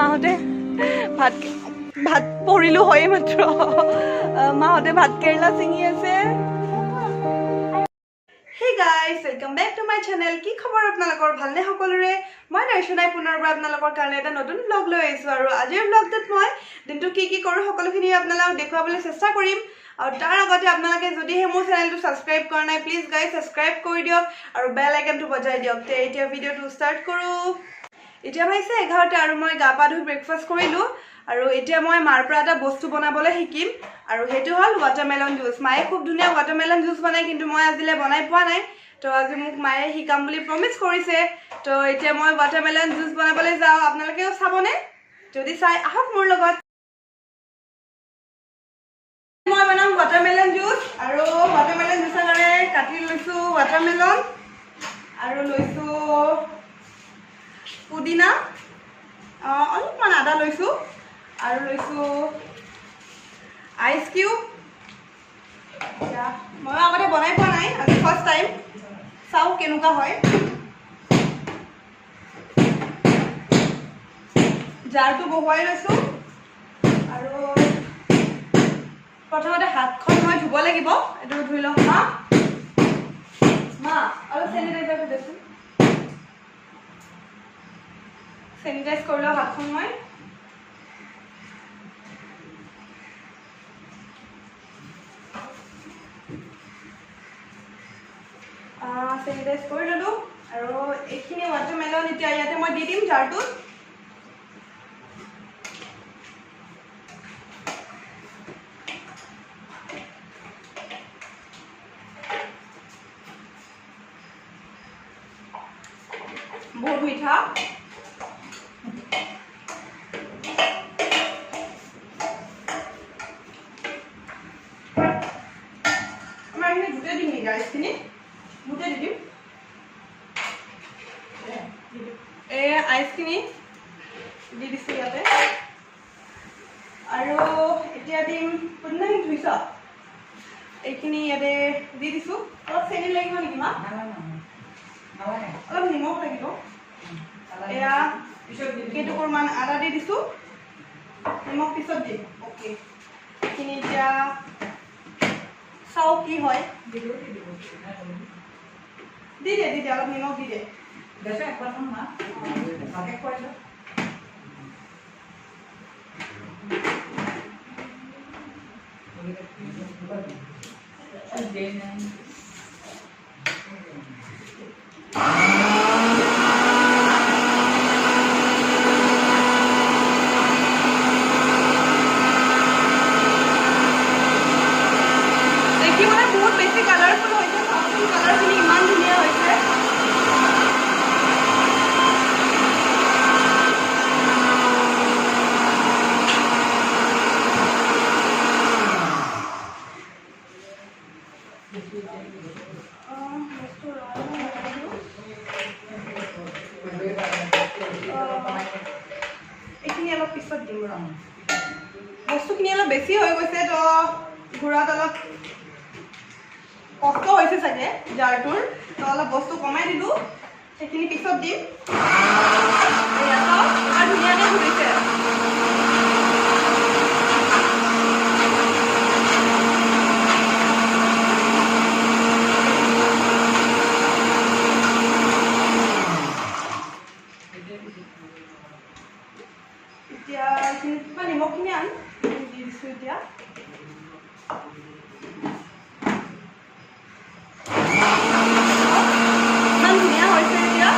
মাহঁতে ভাত ভাত পৰিলো হয় মাত্ৰ মাহঁতে ভাত কেৰেলা ছিঙি আছে hey guys welcome back to my channel কি খবৰ আপোনালোকৰ ভালনে সকলোৰে মই দৰ্শনাই পুনৰবাৰ আপোনালোকৰ কাৰণে এটা নতুন ব্লগ লৈ আহিছোঁ আৰু আজিৰ ব্লগটোত মই দিনটো কি কৰোঁ সকলোখিনি আপোনালোকক দেখুৱাবলৈ চেষ্টা কৰিম আৰু তাৰ আগতে আপোনালোকে যদিহে মোৰ চেনেলটো ছাবস্ক্ৰাইব কৰা নাই প্লিজ গাইজ ছাবস্ক্ৰাইব কৰি দিয়ক আৰু বেল আইকনটো বজাই দিয়ক তে এতিয়া ভিডিঅ'টো ষ্টাৰ্ট কৰোঁ এতিয়া ভাইছে 11টা আৰু মই গা পা ধুই ব্ৰেকফাষ্ট কৰিলোঁ আৰু এতিয়া মই মাৰ পৰা এটা বস্তু বনাবলৈ শিকিম আৰু সেইটো হ'ল ৱাটাৰমেলন জুচ মায়ে খুব ধুনীয়া ৱাটাৰমেলন জুচ বনায় কিন্তু মই আজিলৈ বনাই পোৱা নাই তো আজি মোক মায়ে শিকাম বুলি প্ৰমিছ কৰিছে তো এতিয়া মই ৱাটাৰমেলন জুচ বনাবলৈ যাওঁ আপোনালোকেও চাবনে যদি চাই আহক মোৰ লগত মই বনাম ৱাটাৰমেলন জুচ আৰু ৱাটাৰমেলন জুচৰ কাৰণে কাটি লৈছোঁ ৱাটাৰমেলন আৰু লৈছোঁ পুদিনা অলপমান আদা লৈছোঁ আৰু লৈছোঁ আইচ কিউব মই আগতে বনাই পোৱা নাই আজি ফাৰ্ষ্ট টাইম চাওঁ কেনেকুৱা হয় জাৰটো বহুৱাই লৈছোঁ আৰু প্ৰথমতে হাতখন মই ধুব লাগিব এইটো ধুই লওঁ মা অলপ চেনিটাইজাৰটো দেচোন চেনিটাইজ কৰি লওঁ হাতখন মই চেনিটাইজ কৰি ল'লোঁ আৰু এইখিনি ৱাটাৰমেলন এতিয়া ইয়াতে মই দি দিম জাৰটোত বহুত মিঠা আমাৰ এইখিনি গোটেই দিম নেকি আইচখিনি গোটেই দি দিম এই আইচখিনি দি দিছোঁ ইয়াতে আৰু এতিয়া দিম কোনদিনাখিনি ধুইছ এইখিনি ইয়াতে দি দিছোঁ অলপ চেনি লাগিব নেকি মা অলপ নিমখ লাগিব এয়া কেইটুকুৰমান আদা দি দিছোঁ নিমখ পিছত দিম অ'কে এইখিনি এতিয়া চাওঁ কি হয় দি দে অলপ নিমখ দি দে দেখিবলৈ বহুত বেছি কালাৰফুল হৈছে চাওকচোন কালাৰখিনি ইমান ধুনীয়া হৈছে এইখিনি অলপ পিছত দিম ৰ বস্তুখিনি অলপ বেছি হৈ গৈছে তো ঘূৰাত অলপ কষ্ট হৈছে চাগে জাৰটোৰ তো অলপ বস্তু কমাই দিলোঁ সেইখিনি পিছত দিম আৰু ধুনীয়াকৈ ঘূৰিছে এতিয়া এইখিনি নিমখখিনি আন দি দিছোঁ এতিয়া ইমান ধুনীয়া হৈছে এতিয়া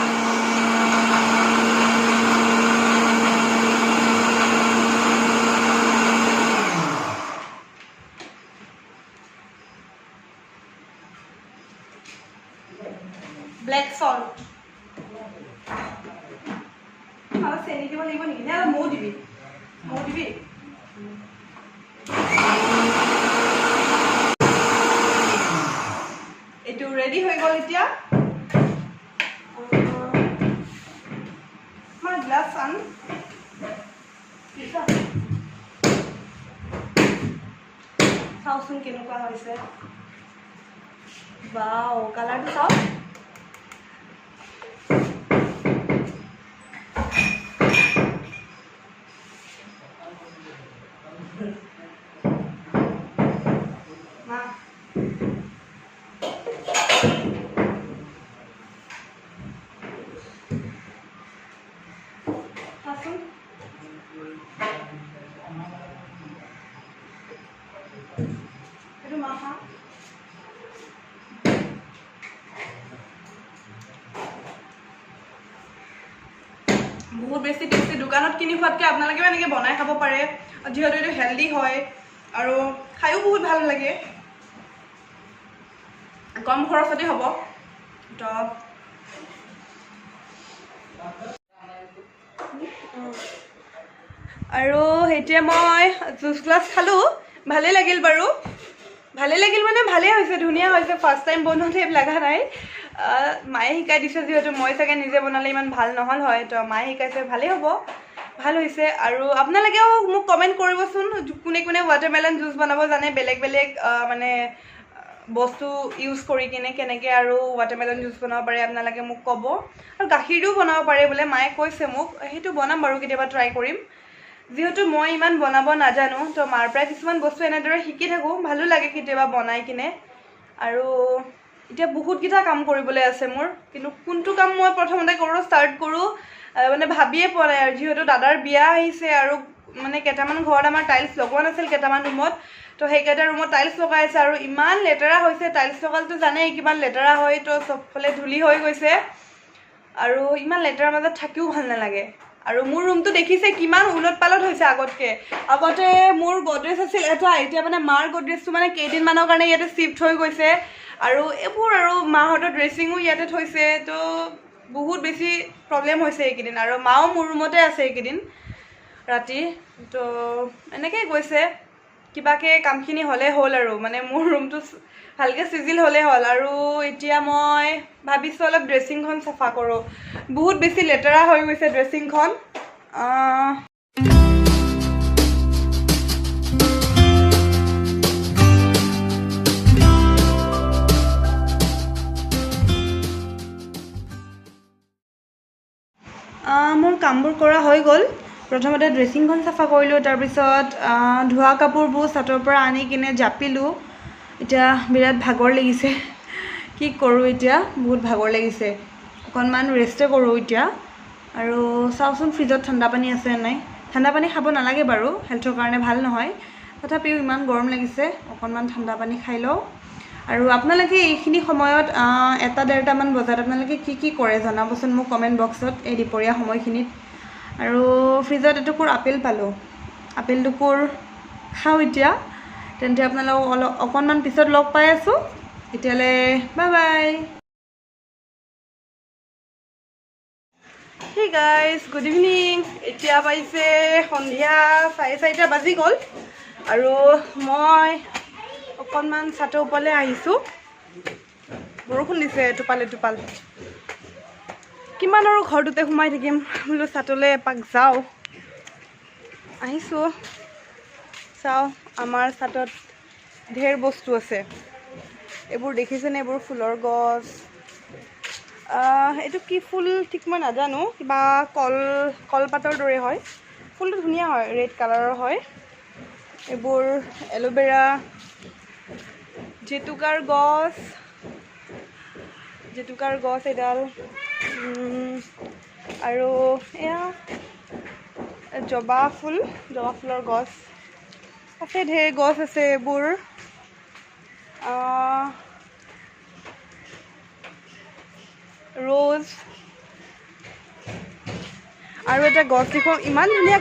ব্লেক সল্ট অলপ চেনি দিব লাগিব নেকি নে অলপ মৌ দিবি এইটো ৰেডি হৈ গ'ল এতিয়া আমাৰ গ্লাছ আন চাওচোন কেনেকুৱা হৈছে বাও কালাৰটো চাওক বেছি টেষ্টি দোকানত কিনি খোৱাতকৈ আপোনালোকেও এনেকৈ বনাই খাব পাৰে যিহেতু এইটো হেল্ডি হয় আৰু খায়ো বহুত ভাল লাগে কম খৰচতে হ'ব তো আৰু এতিয়া মই জুচ গ্লাছ খালোঁ ভালেই লাগিল বাৰু ভালেই লাগিল মানে ভালেই হৈছে ধুনীয়া হৈছে ফাৰ্ষ্ট টাইম বনোৱাতে লগা নাই মায়ে শিকাই দিছে যিহেতু মই চাগে নিজে বনালে ইমান ভাল নহ'ল হয় তো মায়ে শিকাইছে ভালেই হ'ব ভাল হৈছে আৰু আপোনালোকেও মোক কমেণ্ট কৰিবচোন কোনে কোনে ৱাটাৰমেলন জুচ বনাব জানে বেলেগ বেলেগ মানে বস্তু ইউজ কৰি কিনে কেনেকৈ আৰু ৱাটাৰমেলন জুচ বনাব পাৰে আপোনালোকে মোক ক'ব আৰু গাখীৰটোও বনাব পাৰে বোলে মায়ে কৈছে মোক সেইটো বনাম বাৰু কেতিয়াবা ট্ৰাই কৰিম যিহেতু মই ইমান বনাব নাজানো তো মাৰ পৰা কিছুমান বস্তু এনেদৰে শিকি থাকোঁ ভালো লাগে কেতিয়াবা বনাই কিনে আৰু এতিয়া বহুতকেইটা কাম কৰিবলৈ আছে মোৰ কিন্তু কোনটো কাম মই প্ৰথমতে ষ্টাৰ্ট কৰোঁ মানে ভাবিয়ে পোৱা নাই আৰু যিহেতু দাদাৰ বিয়া আহিছে আৰু মানে কেইটামান ঘৰত আমাৰ টাইলছ লগোৱা নাছিল কেইটামান ৰুমত তো সেইকেইটা ৰুমত টাইলছ লগাই আছে আৰু ইমান লেতেৰা হৈছে টাইলছ লগালেতো জানেই কিমান লেতেৰা হয় তো চবফালে ধূলি হৈ গৈছে আৰু ইমান লেতেৰাৰ মাজত থাকিও ভাল নালাগে আৰু মোৰ ৰুমটো দেখিছে কিমান উলট পালট হৈছে আগতে মোৰ গডৰেজ আছিল এটা এতিয়া মানে মাৰ গডৰেজটো মানে কেইদিনমানৰ কাৰণে ইয়াতে শ্বিফ্ট হৈ গৈছে আৰু এইবোৰ আৰু মাহঁতৰ ড্ৰেছিঙো ইয়াতে থৈছে তো বহুত বেছি প্ৰব্লেম হৈছে এইকেইদিন আৰু মাও মোৰ ৰুমতে আছে এইকেইদিন ৰাতি তো এনেকৈ গৈছে কিবাকৈ কামখিনি হ'লে হ'ল আৰু মানে মোৰ ৰুমটো ভালকৈ চিজিল হ'লে হ'ল আৰু এতিয়া মই ভাবিছোঁ অলপ ড্ৰেছিংখন চাফা কৰোঁ বহুত বেছি লেতেৰা হৈ গৈছে ড্ৰেছিংখন মোৰ কামবোৰ কৰা হৈ গ'ল প্ৰথমতে ড্ৰেছিংখন চাফা কৰিলোঁ তাৰপিছত ধোৱা কাপোৰবোৰ ছাটৰ পৰা আনি কিনে জাপিলোঁ এতিয়া বিৰাট ভাগৰ লাগিছে কি কৰোঁ এতিয়া বহুত ভাগৰ লাগিছে অকণমান ৰেষ্টে কৰোঁ এতিয়া আৰু চাওঁচোন ফ্ৰিজত ঠাণ্ডা পানী আছে নাই ঠাণ্ডা পানী খাব নালাগে বাৰু হেল্থৰ কাৰণে ভাল নহয় তথাপিও ইমান গৰম লাগিছে অকণমান ঠাণ্ডা পানী খাই লওঁ আৰু আপোনালোকে এইখিনি সময়ত 1-1:30মান বজাত আপোনালোকে কি কৰে জনাবচোন মোক কমেণ্ট বক্সত এই দুপৰীয়া সময়খিনিত আৰু ফ্ৰিজত এটুকুৰ আপেল পালোঁ আপেল টুকুৰ খাওঁ এতিয়া তেন্তে আপোনালোকক অকণমান পিছত লগ পাই আছোঁ এতিয়ালৈ bye bye hey guys good evening এতিয়া পাইছে সন্ধিয়া 4:30 বাজি গ'ল আৰু মই অকণমান ছাতৰ ওপৰলৈ আহিছোঁ বৰষুণ দিছে টোপালে টোপাল কিমান আৰু ঘৰটোতে সোমাই থাকিম বোলো ছাতলৈ এপাক যাওঁ আহিছোঁ চাওঁ আমাৰ ছাতত ঢেৰ বস্তু আছে এইবোৰ দেখিছেনে এইবোৰ ফুলৰ গছ এইটো কি ফুল ঠিক মই নাজানো কিবা কলপাতৰ দৰে হয় ফুলটো ধুনীয়া হয় ৰেড কালাৰৰ হয় এইবোৰ এল'ভেৰা জেতুকাৰ গছ এডাল আৰু এয়া জবা ফুলৰ গছ আছে ঢেৰ গছ আছে এইবোৰ ৰ'জ আৰু এটা গছ দেখোঁ ইমান ধুনীয়া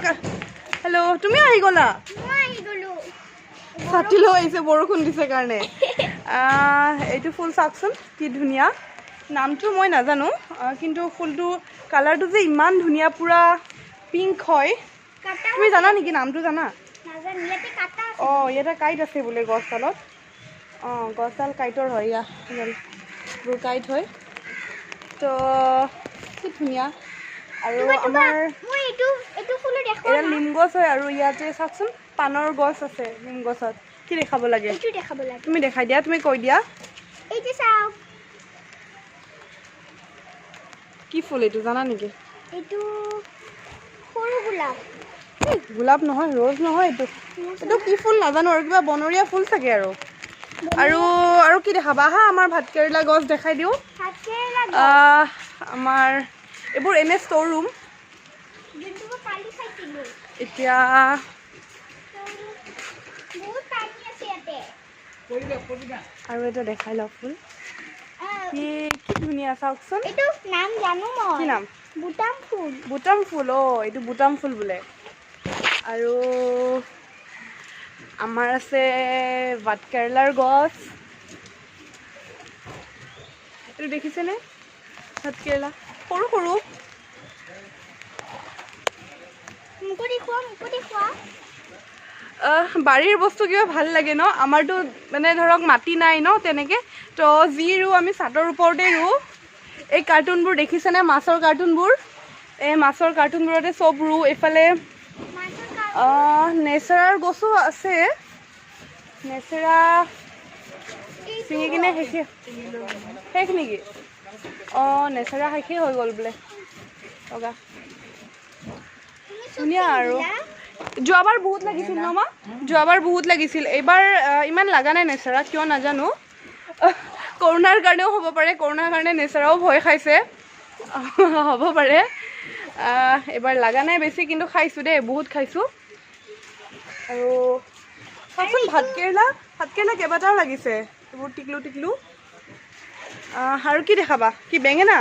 হেল্ল' তুমিও আহি গ'লা ছাতি লৈ আহিছে বৰষুণ দিছে কাৰণে এইটো ফুল চাওকচোন কি ধুনীয়া নামটো মই নাজানো কিন্তু ফুলটো কালাৰটো যে ইমান ধুনীয়া পূৰা পিংক হয় তুমি জানা নেকি নামটো জানা অঁ ইয়াতে কাইট আছে বোলে গছডালত অঁ গছডাল কাইটৰ হয় ইয়াৰ কাইট হয় তো কি ধুনীয়া আৰু আমাৰ এডাল নিম গছ হয় আৰু ইয়াতে চাওকচোন পাণৰ গছ আছে নিম গছত কি দেখাব লাগে তুমি দেখাই দিয়া তুমি কৈ দিয়া কি ফুল এইটো জানা নেকি গোলাপ নহয় ৰ'জ নহয় এইটো কি ফুল নাজানো আৰু কিবা বনৰীয়া ফুল চাগে আৰু কি দেখাবা আহা আমাৰ ভাতকেৰেলা গছ দেখাই দিওঁ আমাৰ এইবোৰ এনে ষ্ট'ৰ ৰুম এতিয়া আৰু এটা দেখাই লওক ফুল কি ধুনীয়া চাওকচোন কি নাম বুটাম ফুল এইটো বুটাম ফুল বোলে আৰু আমাৰ আছে ভাত কেৰেলাৰ গছ এইটো দেখিছেনে ভাত কেৰেলা সৰু সৰু বাৰীৰ বস্তু কিবা ভাল লাগে ন আমাৰতো মানে ধৰক মাটি নাই ন তেনেকৈ তো যি ৰুওঁ আমি ছাদৰ ওপৰতে ৰুওঁ এই কাৰ্টুনবোৰ দেখিছেনে মাছৰ কাৰ্টুনবোৰ এই মাছৰ কাৰ্টুনবোৰতে চব ৰুওঁ এইফালে নেচেৰাৰ গছো আছে নেচেৰা ছিঙি কিনে শেষ নেকি নেচেৰা শেষেই হৈ গ'ল বোলে লগা ধুনীয়া আৰু যোৱাবাৰ বহুত লাগিছিল ন মা যোৱাবাৰ বহুত লাগিছিল এইবাৰ ইমান লগা নাই নেচেৰা কিয় নাজানো কৰোণাৰ কাৰণেও হ'ব পাৰে কৰোণাৰ কাৰণে নেচেৰাও ভয় খাইছে হ'ব পাৰে এইবাৰ লগা নাই বেছি কিন্তু খাইছোঁ দেই বহুত খাইছোঁ আৰু চাওকচোন ভাত কেৰেলা কেইবাটাও লাগিছে এইবোৰ টিকলু আৰু কি দেখাবা কি বেঙেনা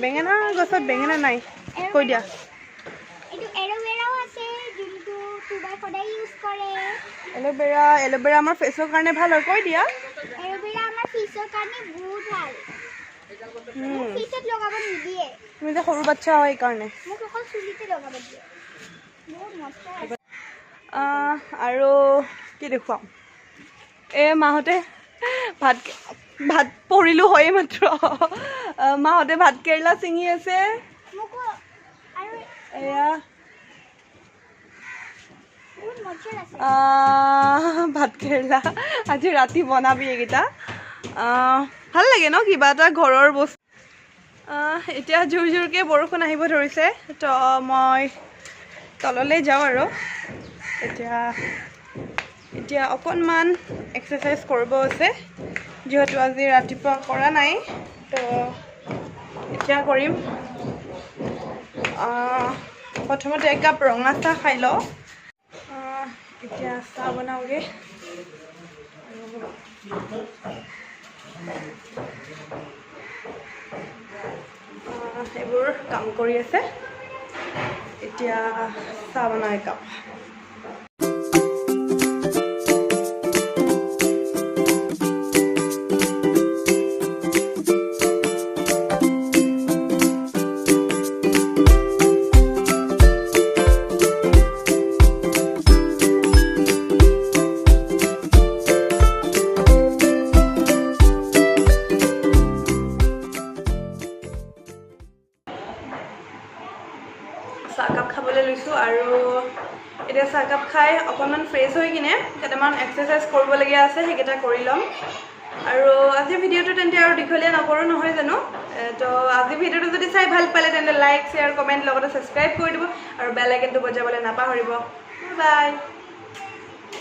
বেঙেনা গছত বেঙেনা নাই কৈ দিয়া এল'ভেৰা আমাৰ ফেচৰ কাৰণে ভাল হয় কৈ দিয়া তুমি যে সৰু বাচ্চা হয় সেইকাৰণে আৰু কি দেখুৱাম মাহঁতে ভাত পৰিলোঁ হয়ে মাত্ৰ মাহঁতে ভাত কেৰেলা ছিঙি আছে এয়া ভাত কেৰেলা আজি ৰাতি বনাবি এইকেইটা ভাল লাগে ন কিবা এটা ঘৰৰ বস্তু এতিয়া জোৰ জোৰকৈ বৰষুণ আহিব ধৰিছে তো মই তললৈ যাওঁ আৰু এতিয়া অকণমান এক্সাৰচাইজ কৰিব আছে যিহেতু আজি ৰাতিপুৱা কৰা নাই তো এতিয়া কৰিম প্ৰথমতে একাপ ৰঙা চাহ খাই লওঁ এতিয়া চাহ বনাওঁগৈ এইবোৰ কাম কৰি আছে এতিয়া চাহ বনাওঁ একাপ চাহকাপ খাবলৈ লৈছোঁ আৰু এতিয়া চাহকাপ খাই অকণমান ফ্ৰেছ হৈ কিনে কেইটামান এক্সাৰচাইজ কৰিবলগীয়া আছে সেইকেইটা কৰি ল'ম আৰু আজিৰ ভিডিঅ'টো তেন্তে আৰু দীঘলীয়া নকৰোঁ নহয় জানো তো আজিৰ ভিডিঅ'টো যদি চাই ভাল পালে তেন্তে লাইক শ্বেয়াৰ কমেণ্ট লগতে ছাবস্ক্ৰাইব কৰি দিব আৰু বেল আইকনটো বজাবলৈ নাপাহৰিব বাই